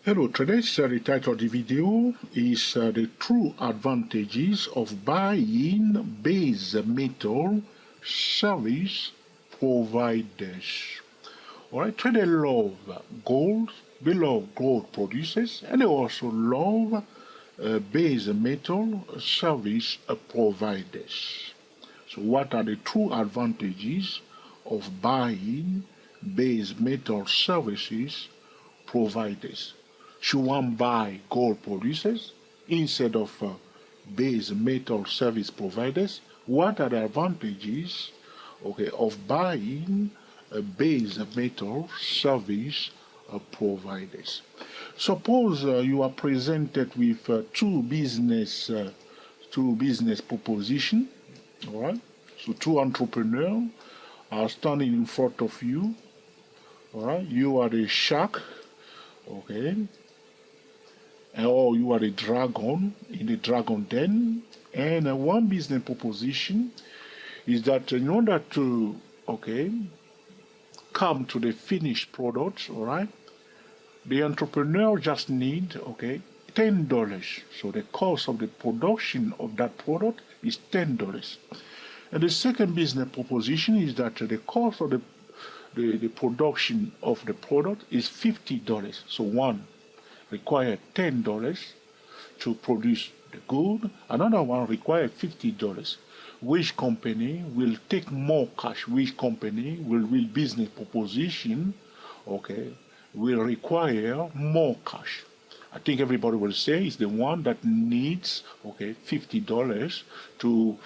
Hello traders, the title of the video is the true advantages of buying base metal service providers. Alright, traders love gold, they love gold producers, and they also love base metal service providers. So what are the true advantages of buying base metal services providers? Should one buy gold producers instead of base metal service providers? What are the advantages, of buying base metal service providers? Suppose you are presented with two business proposition. All right. So two entrepreneurs are standing in front of you. All right. You are the shark. Okay. Or you are a dragon in the dragon den, and one business proposition is that in order to come to the finished product, all right, the entrepreneur just need $10. So the cost of the production of that product is $10. And the second business proposition is that the cost of the production of the product is $50. So one require $10 to produce the good, another one require $50. Which company will take more cash? Which company will business proposition, will require more cash? I think everybody will say it's the one that needs, $50 to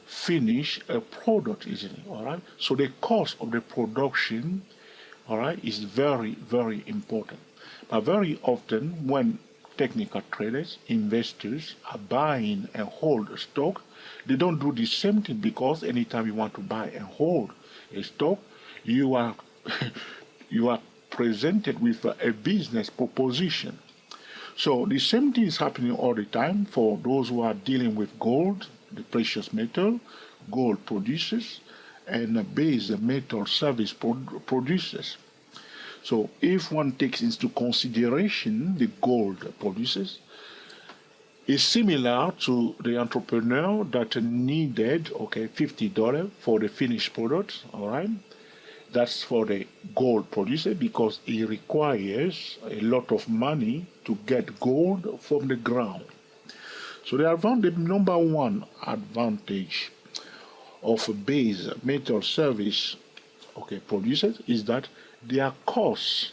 finish a product, isn't it? All right. So the cost of the production, all right, is very, very important. But very often when technical traders, investors are buying and hold a stock, they don't do the same thing, because anytime you want to buy and hold a stock, you are you are presented with a business proposition. So the same thing is happening all the time for those who are dealing with gold, the precious metal, gold producers, and base metal service producers. So if one takes into consideration the gold producers, it's similar to the entrepreneur that needed $50 for the finished product. All right, that's for the gold producer, because it requires a lot of money to get gold from the ground. So the number one advantage of base metal service producers is that their cost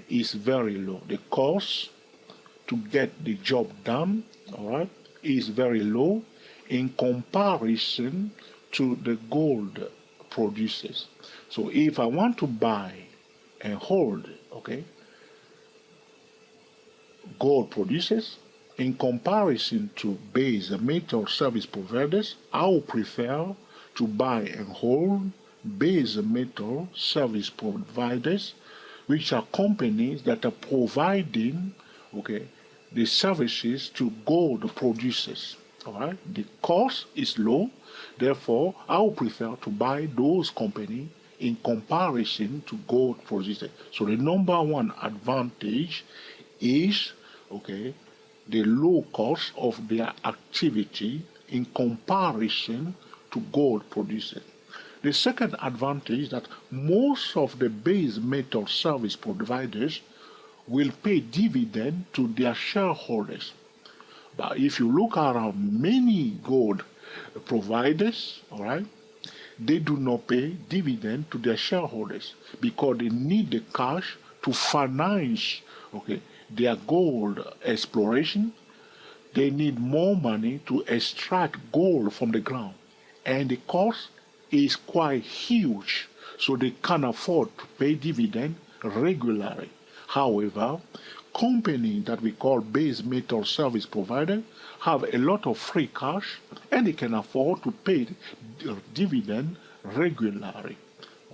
is very low. The cost to get the job done, all right, is very low in comparison to the gold producers. So if I want to buy and hold gold producers in comparison to base metal service providers, I would prefer to buy and hold base metal service providers, which are companies that are providing the services to gold producers. All right, the cost is low, therefore I would prefer to buy those companies in comparison to gold producers. So the number one advantage is the low cost of their activity in comparison to gold producers. The second advantage is that most of the base metal service providers will pay dividend to their shareholders. But if you look around, many gold providers, all right, they do not pay dividend to their shareholders, because they need the cash to finance their gold exploration. They need more money to extract gold from the ground, and the cost is quite huge, so they can't afford to pay dividend regularly. However, companies that we call base metal service provider have a lot of free cash, and they can afford to pay dividend regularly.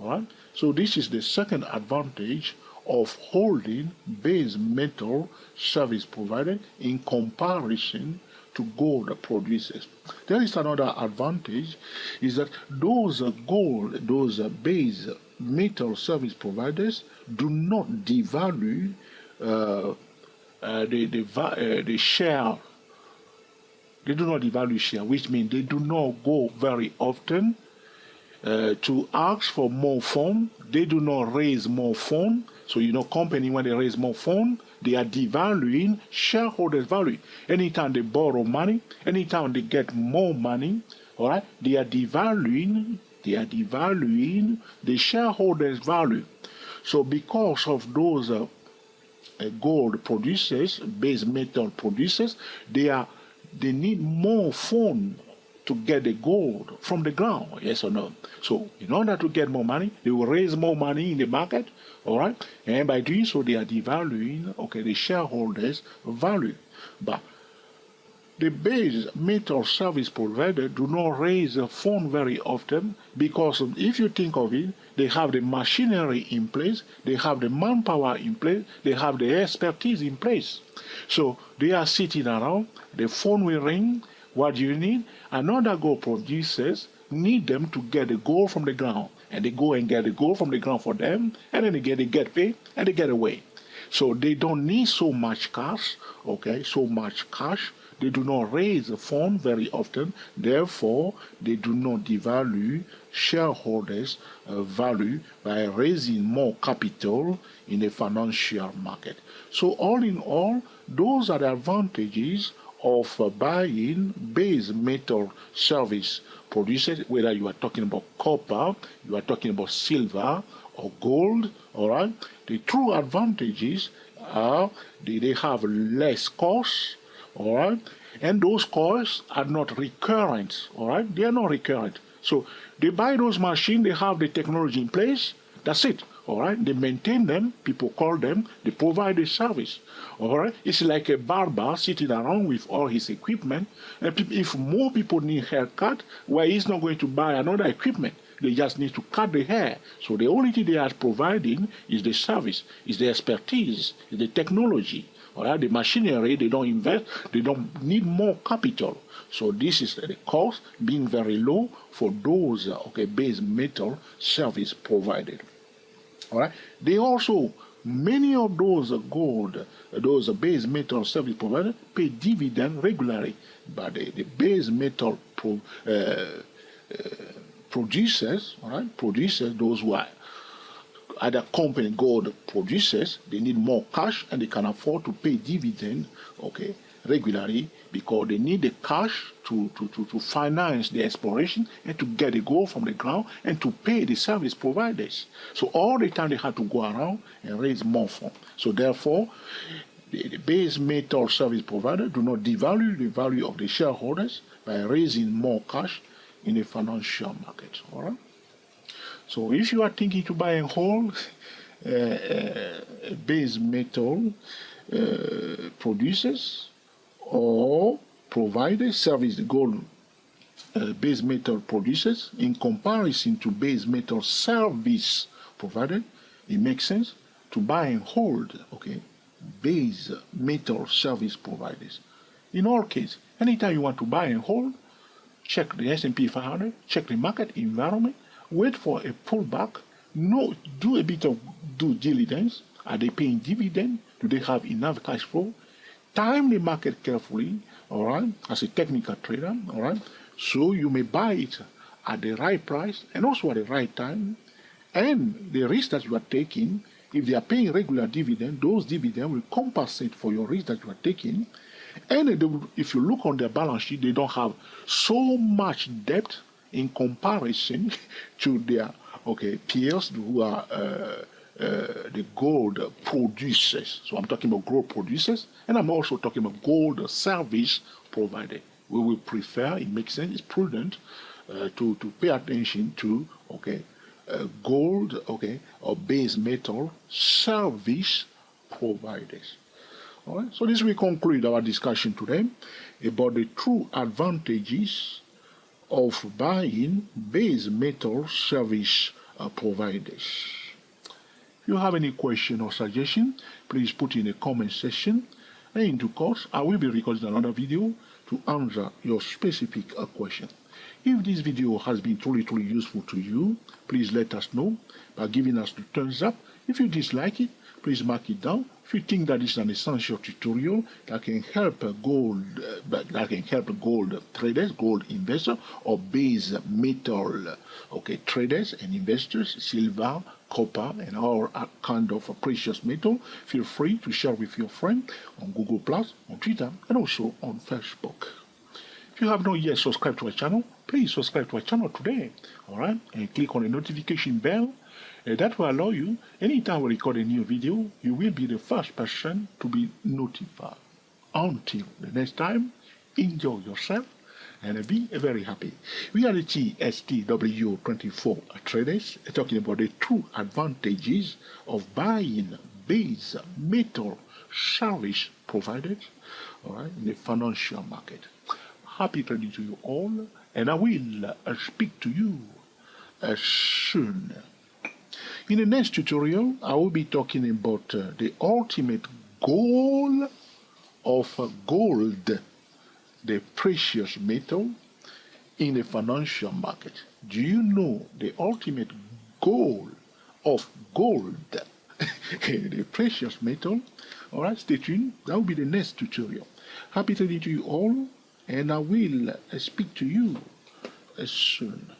All right? So this is the second advantage of holding base metal service provider in comparison to gold producers. There is another advantage, is that those base metal service providers do not devalue the share, they do not devalue share, which means they do not go very often to ask for more funds. They do not raise more funds. So, company, when they raise more funds, they are devaluing shareholders' value. Anytime they borrow money, anytime they get more money, all right, they are devaluing the shareholders' value. So because of those gold producers, base metal producers, they need more funds to get the gold from the ground, yes or no? So in order to get more money, they will raise more money in the market, all right? And by doing so, they are devaluing, the shareholders' value. But the base metal service provider do not raise a fund very often because if you think of it, they have the machinery in place, they have the manpower in place, they have the expertise in place. So they are sitting around, the phone will ring, what do you need? Another gold producers need them to get the gold from the ground. And they go and get the gold from the ground for them, and then they get paid, and they get away. So they don't need so much cash, so much cash. They do not raise the fund very often. Therefore, they do not devalue shareholders' value by raising more capital in the financial market. So all in all, those are the advantages of buying base metal service producers, whether you are talking about copper, you are talking about silver or gold, all right? The true advantages are they have less costs, all right? And those costs are not recurrent, all right? They are not recurrent. So they buy those machines, they have the technology in place, that's it, all right? They maintain them, people call them, they provide the service, all right? It's like a barber sitting around with all his equipment, and if more people need haircut, well, he's not going to buy another equipment. They just need to cut the hair. So the only thing they are providing is the service, is the expertise, is the technology. All right? The machinery, they don't invest, they don't need more capital. So this is the cost being very low for those base metal service provided. All right? They also, many of those those base metal service providers pay dividend regularly, but the base metal producers, all right, those who are other company gold producers, they need more cash and they can afford to pay dividend, regularly because they need the cash to finance the exploration and to get the gold from the ground and to pay the service providers. So all the time they have to go around and raise more funds. So therefore, the base metal service provider do not devalue the value of the shareholders by raising more cash in the financial market. All right. So if you are thinking to buy and hold base metal producers or providers, service the gold base metal producers in comparison to base metal service provider, it makes sense to buy and hold base metal service providers. In all cases, anytime you want to buy and hold, check the S&P 500, check the market environment, wait for a pullback, do a bit of due diligence. Are they paying dividend? Do they have enough cash flow? Time the market carefully, all right, as a technical trader, all right, so you may buy it at the right price and also at the right time. And the risk that you are taking, if they are paying regular dividend, those dividends will compensate for your risk that you are taking. And if you look on their balance sheet, they don't have so much debt in comparison to their peers who are the gold producers. So I'm talking about gold producers, and I'm also talking about gold service provider. We will prefer, it makes sense, it's prudent to pay attention to gold or base metal service providers. All right, so this will conclude our discussion today about the true advantages of buying base metal service providers. If you have any question or suggestion, please put in the comment section, and in due course, I will be recording another video to answer your specific question. If this video has been truly useful to you, please let us know by giving us the thumbs up. If you dislike it, please mark it down. If you think that is an essential tutorial that can help gold traders, gold investors, or base metal traders and investors, silver, copper, and all kind of precious metal, feel free to share with your friend on Google Plus, on Twitter, and also on Facebook. If you have not yet subscribed to our channel, please subscribe to our channel today, all right? And click on the notification bell. That will allow you, anytime we record a new video, you will be the first person to be notified. Until the next time, enjoy yourself and be very happy. We are the TSTW24 traders talking about the true advantages of buying base metal service providers, all right, in the financial market. Happy trading to you all, and I will speak to you soon. In the next tutorial, I will be talking about the ultimate goal of gold, the precious metal, in the financial market. Do you know the ultimate goal of gold, the precious metal? All right, stay tuned. That will be the next tutorial. Happy trading to you all, and I will speak to you soon.